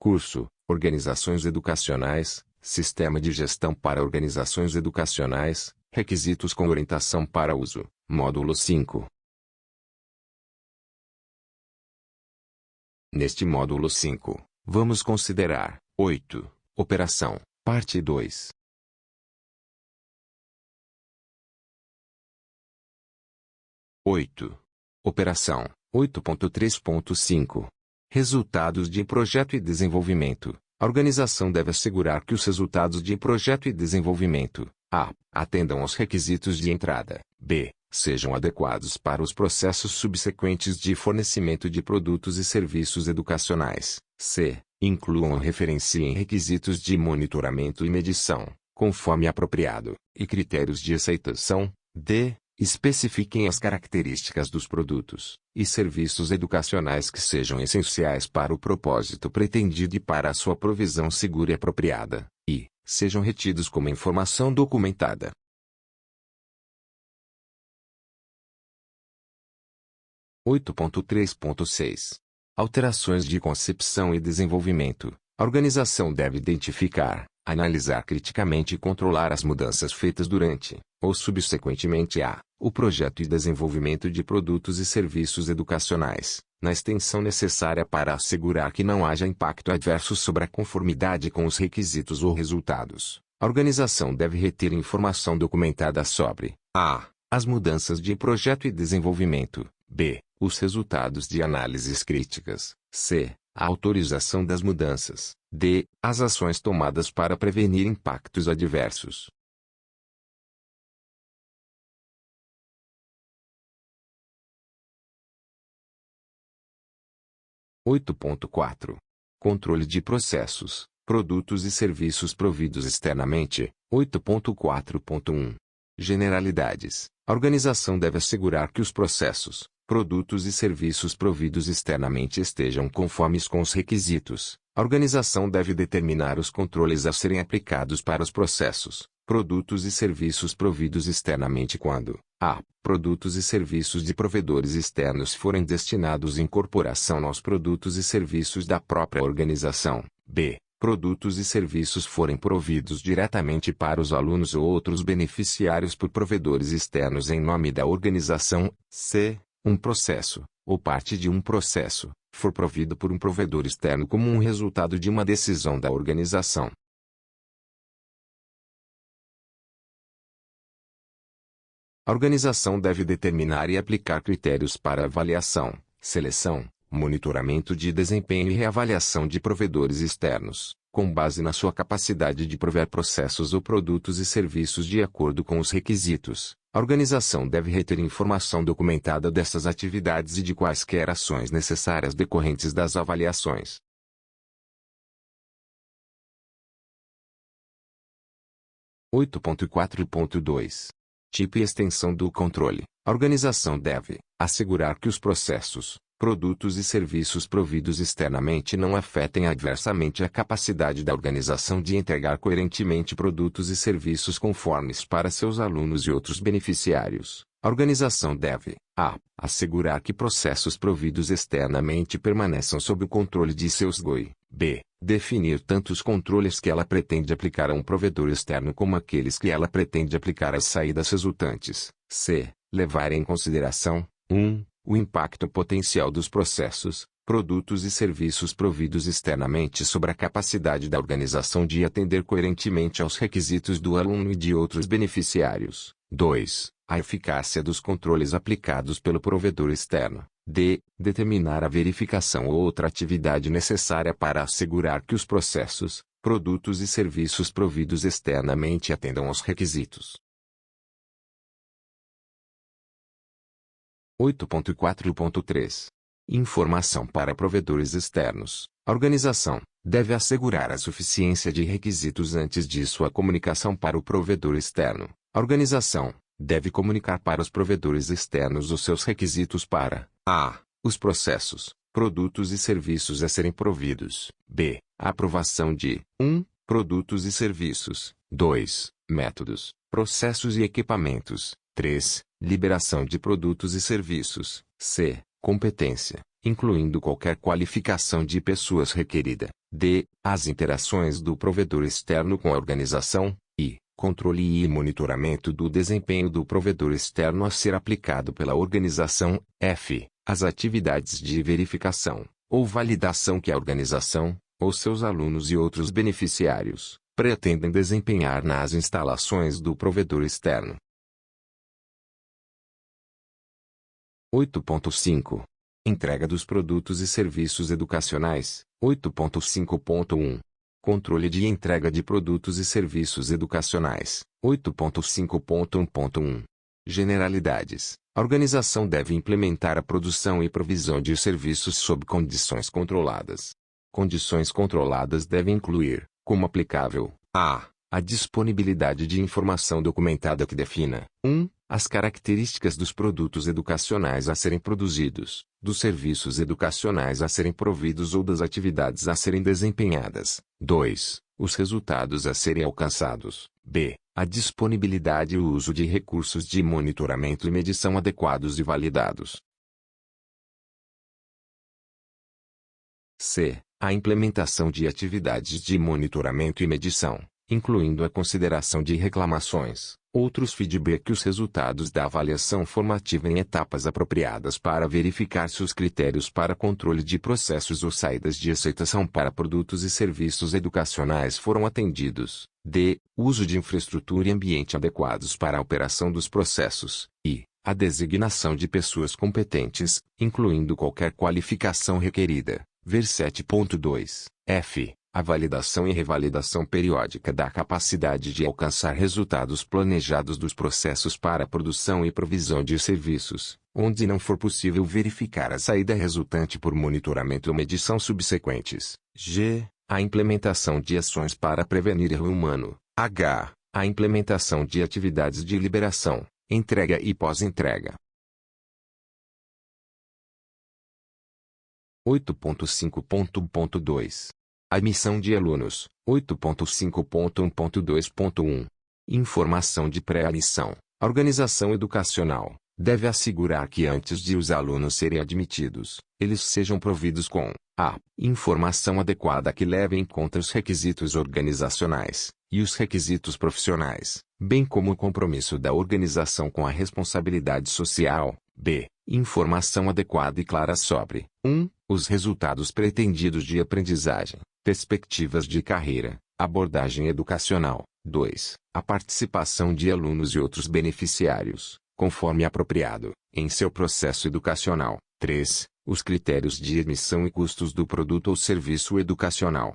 Curso: Organizações Educacionais, Sistema de Gestão para Organizações Educacionais, Requisitos com Orientação para Uso, Módulo 5. Neste módulo 5, vamos considerar 8. Operação, parte 2. Operação 8.3.5. Resultados de projeto e desenvolvimento. A organização deve assegurar que os resultados de projeto e desenvolvimento a. Atendam aos requisitos de entrada, b. Sejam adequados para os processos subsequentes de fornecimento de produtos e serviços educacionais, c. Incluam ou referenciem requisitos de monitoramento e medição, conforme apropriado, e critérios de aceitação, d. Especifiquem as características dos produtos e serviços educacionais que sejam essenciais para o propósito pretendido e para a sua provisão segura e apropriada, e sejam retidos como informação documentada. Alterações de concepção e desenvolvimento. A organização deve identificar, analisar criticamente e controlar as mudanças feitas durante, ou subsequentemente o projeto e desenvolvimento de produtos e serviços educacionais, na extensão necessária para assegurar que não haja impacto adverso sobre a conformidade com os requisitos ou resultados. A organização deve reter informação documentada sobre a. As mudanças de projeto e desenvolvimento, b. Os resultados de análises críticas, c. A autorização das mudanças, d. As ações tomadas para prevenir impactos adversos. 8.4. Controle de processos, produtos e serviços providos externamente. 8.4.1. Generalidades. A organização deve assegurar que os processos, produtos e serviços providos externamente estejam conformes com os requisitos. A organização deve determinar os controles a serem aplicados para os processos, produtos e serviços providos externamente quando a. Produtos e serviços de provedores externos forem destinados em corporação aos produtos e serviços da própria organização. b. Produtos e serviços forem providos diretamente para os alunos ou outros beneficiários por provedores externos em nome da organização. c. Um processo, ou parte de um processo, for provido por um provedor externo como um resultado de uma decisão da organização. A organização deve determinar e aplicar critérios para avaliação, seleção, monitoramento de desempenho e reavaliação de provedores externos, com base na sua capacidade de prover processos ou produtos e serviços de acordo com os requisitos. A organização deve reter informação documentada dessas atividades e de quaisquer ações necessárias decorrentes das avaliações. Tipo e extensão do controle. A organização deve assegurar que os processos, produtos e serviços providos externamente não afetem adversamente a capacidade da organização de entregar coerentemente produtos e serviços conformes para seus alunos e outros beneficiários. A organização deve a. Assegurar que processos providos externamente permaneçam sob o controle de seus GOI. b. Definir tanto os controles que ela pretende aplicar a um provedor externo como aqueles que ela pretende aplicar às saídas resultantes. c. Levar em consideração 1. O impacto potencial dos processos, produtos e serviços providos externamente sobre a capacidade da organização de atender coerentemente aos requisitos do aluno e de outros beneficiários. 2. A eficácia dos controles aplicados pelo provedor externo. d. Determinar a verificação ou outra atividade necessária para assegurar que os processos, produtos e serviços providos externamente atendam aos requisitos. 8.4.3. Informação para provedores externos. A organização deve assegurar a suficiência de requisitos antes de sua comunicação para o provedor externo. A organização deve comunicar para os provedores externos os seus requisitos para a. Os processos, produtos e serviços a serem providos. b. A aprovação de 1. Produtos e serviços. 2. Métodos, processos e equipamentos. 3. Liberação de produtos e serviços. c. Competência, incluindo qualquer qualificação de pessoas requerida. D. As interações do provedor externo com a organização. E. Controle e monitoramento do desempenho do provedor externo a ser aplicado pela organização. F. As atividades de verificação ou validação que a organização, ou seus alunos e outros beneficiários, pretendem desempenhar nas instalações do provedor externo. 8.5. Entrega dos produtos e serviços educacionais. 8.5.1. Controle de entrega de produtos e serviços educacionais. 8.5.1.1. Generalidades. A organização deve implementar a produção e provisão de serviços sob condições controladas. Condições controladas devem incluir, como aplicável, a disponibilidade de informação documentada que defina 1. As características dos produtos educacionais a serem produzidos, dos serviços educacionais a serem providos ou das atividades a serem desempenhadas. 2. Os resultados a serem alcançados. B. A disponibilidade e o uso de recursos de monitoramento e medição adequados e validados. C. A implementação de atividades de monitoramento e medição, incluindo a consideração de reclamações, outros feedback e os resultados da avaliação formativa em etapas apropriadas para verificar se os critérios para controle de processos ou saídas de aceitação para produtos e serviços educacionais foram atendidos. D. Uso de infraestrutura e ambiente adequados para a operação dos processos. E. A designação de pessoas competentes, incluindo qualquer qualificação requerida. Ver 7.2. F. A validação e revalidação periódica da capacidade de alcançar resultados planejados dos processos para a produção e provisão de serviços, onde não for possível verificar a saída resultante por monitoramento ou medição subsequentes. G. A implementação de ações para prevenir erro humano. H. A implementação de atividades de liberação, entrega e pós-entrega. 8.5.1.2. Admissão de alunos. 8.5.1.2.1. Informação de pré-admissão. A organização educacional deve assegurar que antes de os alunos serem admitidos, eles sejam providos com a informação adequada que leve em conta os requisitos organizacionais e os requisitos profissionais, bem como o compromisso da organização com a responsabilidade social. B. Informação adequada e clara sobre 1. Os resultados pretendidos de aprendizagem, perspectivas de carreira, abordagem educacional. 2. A participação de alunos e outros beneficiários, conforme apropriado, em seu processo educacional. 3. Os critérios de admissão e custos do produto ou serviço educacional.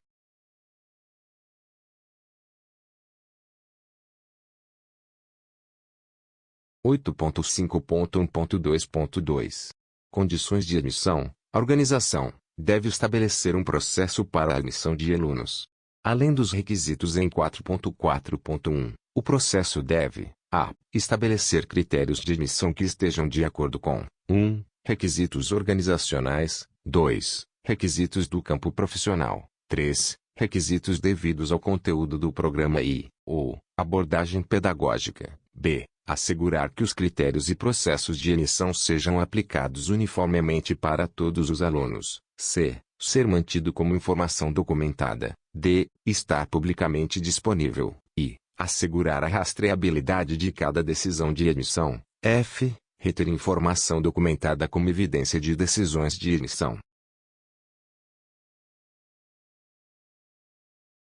Oito ponto 5.1.2.2. Condições de admissão. A organização deve estabelecer um processo para a admissão de alunos. Além dos requisitos em 4.4.1, o processo deve a. Estabelecer critérios de admissão que estejam de acordo com 1. Requisitos organizacionais. 2. Requisitos do campo profissional. 3. Requisitos devidos ao conteúdo do programa e ou abordagem pedagógica. B. Assegurar que os critérios e processos de admissão sejam aplicados uniformemente para todos os alunos. C. Ser mantido como informação documentada. D. Estar publicamente disponível. E. Assegurar a rastreabilidade de cada decisão de admissão. F. Reter informação documentada como evidência de decisões de admissão.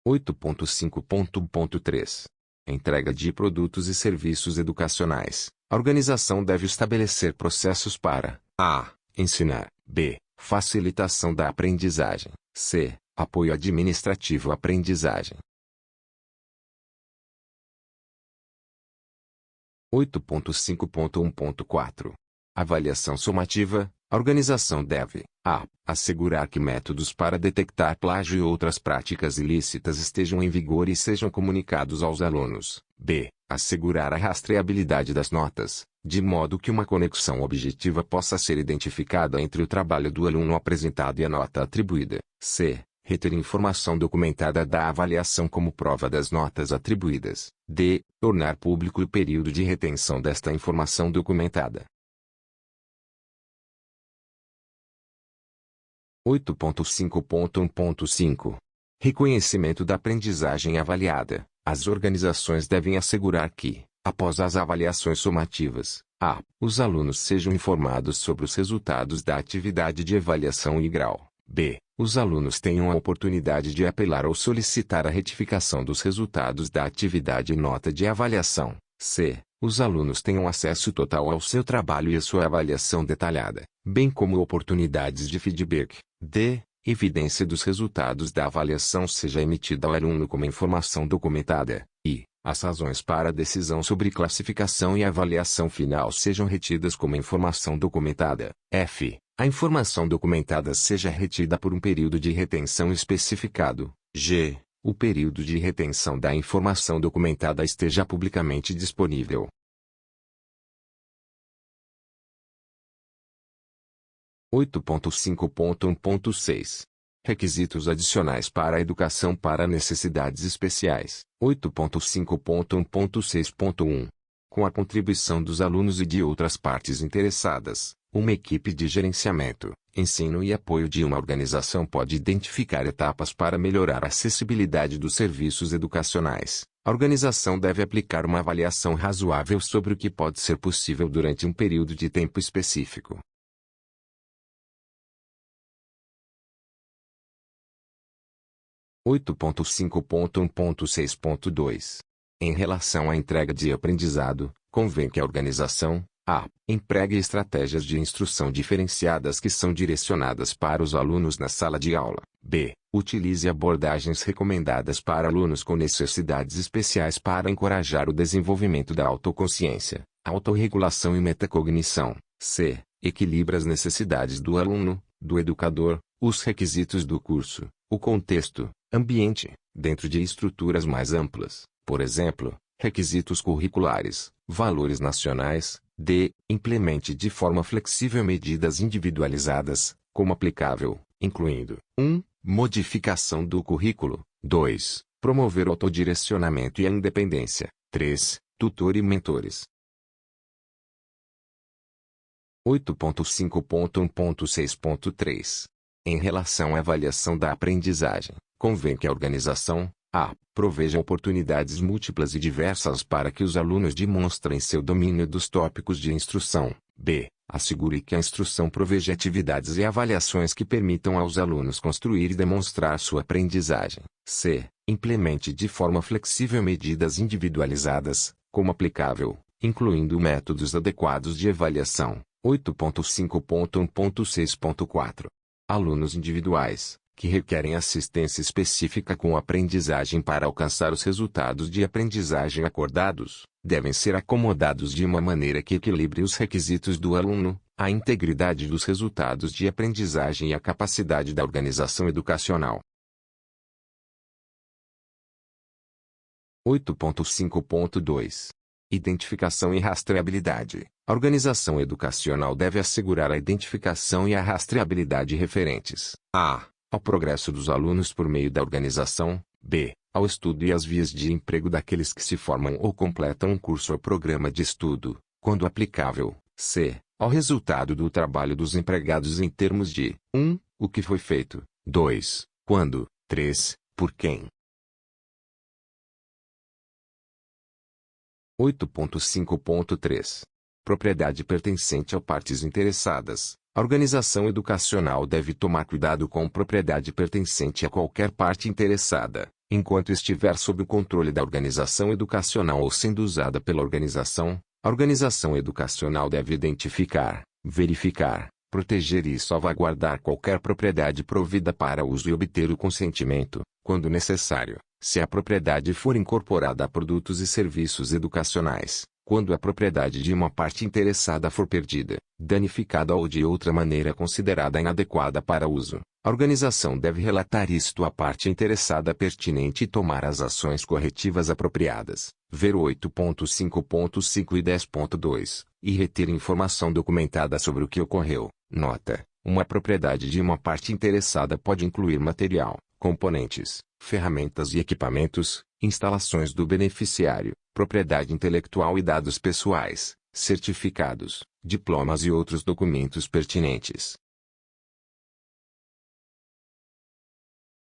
8.5.1.3. Entrega de produtos e serviços educacionais. A organização deve estabelecer processos para a. Ensinar. B. Facilitação da aprendizagem. C. Apoio administrativo à aprendizagem. 8.5.1.4. Avaliação somativa. A organização deve a. Assegurar que métodos para detectar plágio e outras práticas ilícitas estejam em vigor e sejam comunicados aos alunos. B. Assegurar a rastreabilidade das notas, de modo que uma conexão objetiva possa ser identificada entre o trabalho do aluno apresentado e a nota atribuída. C. Reter informação documentada da avaliação como prova das notas atribuídas. D. Tornar público o período de retenção desta informação documentada. 8.5.1.5. Reconhecimento da aprendizagem avaliada. As organizações devem assegurar que, após as avaliações sumativas, os alunos sejam informados sobre os resultados da atividade de avaliação e grau. B. Os alunos tenham a oportunidade de apelar ou solicitar a retificação dos resultados da atividade e nota de avaliação. C. Os alunos tenham acesso total ao seu trabalho e à sua avaliação detalhada, bem como oportunidades de feedback. D. Evidência dos resultados da avaliação seja emitida ao aluno como informação documentada. E. As razões para a decisão sobre classificação e avaliação final sejam retidas como informação documentada. F. A informação documentada seja retida por um período de retenção especificado. G. O período de retenção da informação documentada esteja publicamente disponível. (8.5.1.6) Requisitos adicionais para a educação para necessidades especiais. 8.5.1.6.1 Com a contribuição dos alunos e de outras partes interessadas, uma equipe de gerenciamento, ensino e apoio de uma organização pode identificar etapas para melhorar a acessibilidade dos serviços educacionais. A organização deve aplicar uma avaliação razoável sobre o que pode ser possível durante um período de tempo específico. 8.5.1.6.2 Em relação à entrega de aprendizado, convém que a organização empregue estratégias de instrução diferenciadas que são direcionadas para os alunos na sala de aula. B. Utilize abordagens recomendadas para alunos com necessidades especiais para encorajar o desenvolvimento da autoconsciência, autorregulação e metacognição. C. Equilibre as necessidades do aluno, do educador, os requisitos do curso, o contexto, ambiente, dentro de estruturas mais amplas, por exemplo, requisitos curriculares, valores nacionais. D. Implemente de forma flexível medidas individualizadas, como aplicável, incluindo 1. Modificação do currículo. 2. Promover o autodirecionamento e a independência. 3. Tutor e mentores. 8.5.1.6.3 Em relação à avaliação da aprendizagem, convém que a organização proveja oportunidades múltiplas e diversas para que os alunos demonstrem seu domínio dos tópicos de instrução. B. Assegure que a instrução proveja atividades e avaliações que permitam aos alunos construir e demonstrar sua aprendizagem. C. Implemente de forma flexível medidas individualizadas, como aplicável, incluindo métodos adequados de avaliação. 8.5.1.6.4 Alunos individuais, que requerem assistência específica com a aprendizagem para alcançar os resultados de aprendizagem acordados, devem ser acomodados de uma maneira que equilibre os requisitos do aluno, a integridade dos resultados de aprendizagem e a capacidade da organização educacional. 8.5.2 Identificação e rastreabilidade. A organização educacional deve assegurar a identificação e a rastreabilidade referentes ao progresso dos alunos por meio da organização. B. Ao estudo e às vias de emprego daqueles que se formam ou completam um curso ou programa de estudo, quando aplicável. C. Ao resultado do trabalho dos empregados em termos de 1. O que foi feito. 2. Quando. 3. Por quem. 8.5.3 Propriedade pertencente a partes interessadas. A organização educacional deve tomar cuidado com propriedade pertencente a qualquer parte interessada, enquanto estiver sob o controle da organização educacional ou sendo usada pela organização. A organização educacional deve identificar, verificar, proteger e salvaguardar qualquer propriedade provida para uso e obter o consentimento, quando necessário, se a propriedade for incorporada a produtos e serviços educacionais. Quando a propriedade de uma parte interessada for perdida, danificada ou de outra maneira considerada inadequada para uso, a organização deve relatar isto à parte interessada pertinente e tomar as ações corretivas apropriadas. Ver 8.5.5 e 10.2, e reter informação documentada sobre o que ocorreu. Nota: uma propriedade de uma parte interessada pode incluir material, componentes, ferramentas e equipamentos, instalações do beneficiário, propriedade intelectual e dados pessoais, certificados, diplomas e outros documentos pertinentes.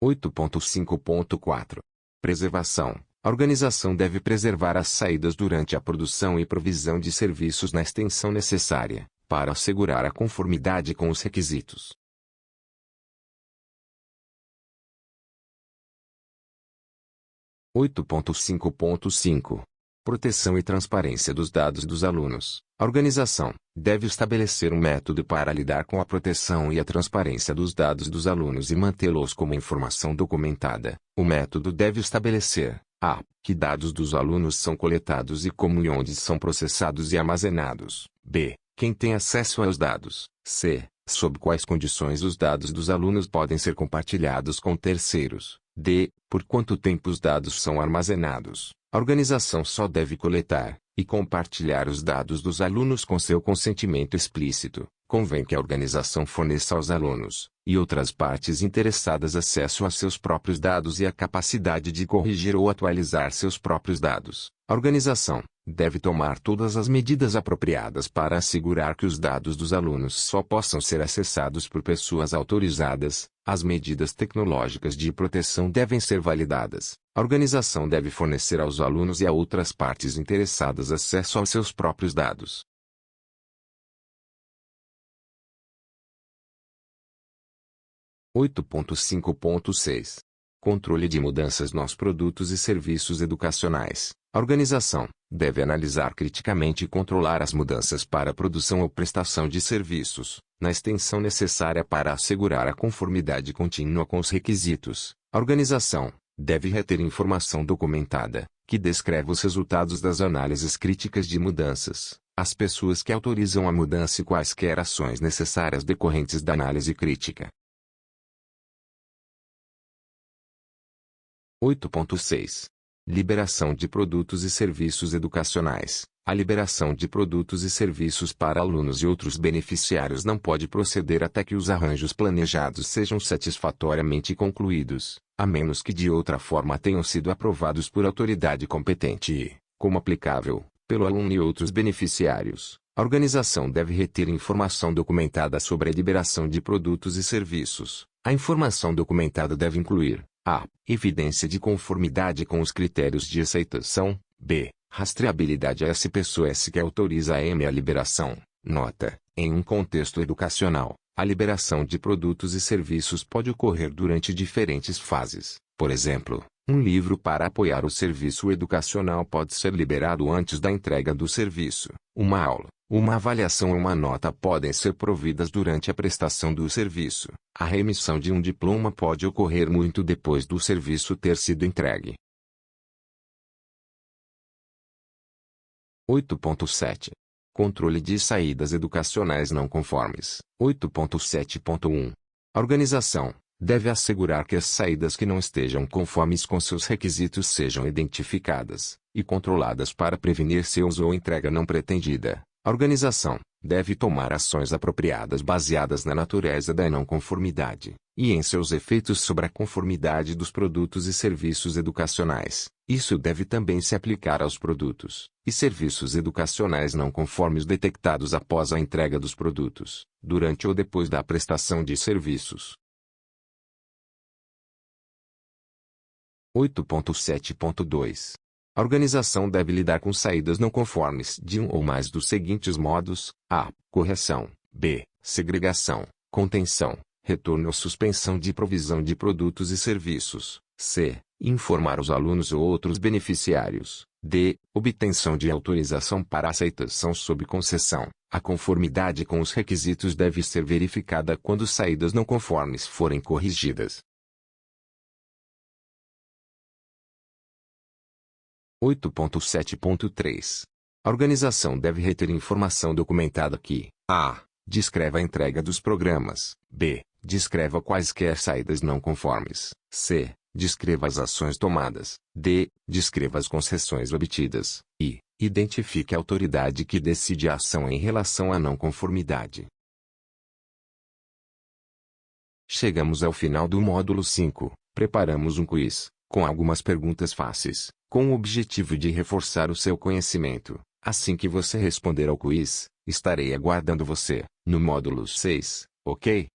8.5.4. Preservação. A organização deve preservar as saídas durante a produção e provisão de serviços na extensão necessária, para assegurar a conformidade com os requisitos. 8.5.5. Proteção e transparência dos dados dos alunos. A organização deve estabelecer um método para lidar com a proteção e a transparência dos dados dos alunos e mantê-los como informação documentada. O método deve estabelecer a. Que dados dos alunos são coletados e como e onde são processados e armazenados. B. Quem tem acesso aos dados. C. Sob quais condições os dados dos alunos podem ser compartilhados com terceiros. D. Por quanto tempo os dados são armazenados. A organização só deve coletar e compartilhar os dados dos alunos com seu consentimento explícito. Convém que a organização forneça aos alunos e outras partes interessadas acesso a seus próprios dados e a capacidade de corrigir ou atualizar seus próprios dados. A organização deve tomar todas as medidas apropriadas para assegurar que os dados dos alunos só possam ser acessados por pessoas autorizadas. As medidas tecnológicas de proteção devem ser validadas. A organização deve fornecer aos alunos e a outras partes interessadas acesso aos seus próprios dados. 8.5.6. Controle de mudanças nos produtos e serviços educacionais. A organização deve analisar criticamente e controlar as mudanças para a produção ou prestação de serviços, na extensão necessária para assegurar a conformidade contínua com os requisitos. A organização deve reter informação documentada, que descreve os resultados das análises críticas de mudanças, as pessoas que autorizam a mudança e quaisquer ações necessárias decorrentes da análise crítica. 8.6. Liberação de produtos e serviços educacionais. A liberação de produtos e serviços para alunos e outros beneficiários não pode proceder até que os arranjos planejados sejam satisfatoriamente concluídos, a menos que de outra forma tenham sido aprovados por autoridade competente e, como aplicável, pelo aluno e outros beneficiários. A organização deve reter informação documentada sobre a liberação de produtos e serviços. A informação documentada deve incluir a. Evidência de conformidade com os critérios de aceitação. B. Rastreabilidade a essa pessoa que autoriza a a liberação. Nota: em um contexto educacional, a liberação de produtos e serviços pode ocorrer durante diferentes fases. Por exemplo, um livro para apoiar o serviço educacional pode ser liberado antes da entrega do serviço. Uma aula, uma avaliação ou uma nota podem ser providas durante a prestação do serviço. A remissão de um diploma pode ocorrer muito depois do serviço ter sido entregue. 8.7. Controle de saídas educacionais não conformes. 8.7.1. A organização deve assegurar que as saídas que não estejam conformes com seus requisitos sejam identificadas e controladas para prevenir seu uso ou entrega não pretendida. A organização deve tomar ações apropriadas baseadas na natureza da não conformidade e em seus efeitos sobre a conformidade dos produtos e serviços educacionais. Isso deve também se aplicar aos produtos e serviços educacionais não conformes detectados após a entrega dos produtos, durante ou depois da prestação de serviços. 8.7.2. A organização deve lidar com saídas não conformes de um ou mais dos seguintes modos: a. Correção. B. Segregação, contenção, retorno ou suspensão de provisão de produtos e serviços. C. Informar os alunos ou outros beneficiários. D. Obtenção de autorização para aceitação sob concessão. A conformidade com os requisitos deve ser verificada quando saídas não conformes forem corrigidas. 8.7.3. A organização deve reter informação documentada que a. Descreva a entrega dos programas. B. Descreva quaisquer saídas não conformes. C. Descreva as ações tomadas. D. Descreva as concessões obtidas. E. Identifique a autoridade que decide a ação em relação à não conformidade. Chegamos ao final do módulo 5. Preparamos um quiz com algumas perguntas fáceis, com o objetivo de reforçar o seu conhecimento. Assim que você responder ao quiz, estarei aguardando você no módulo 6, ok?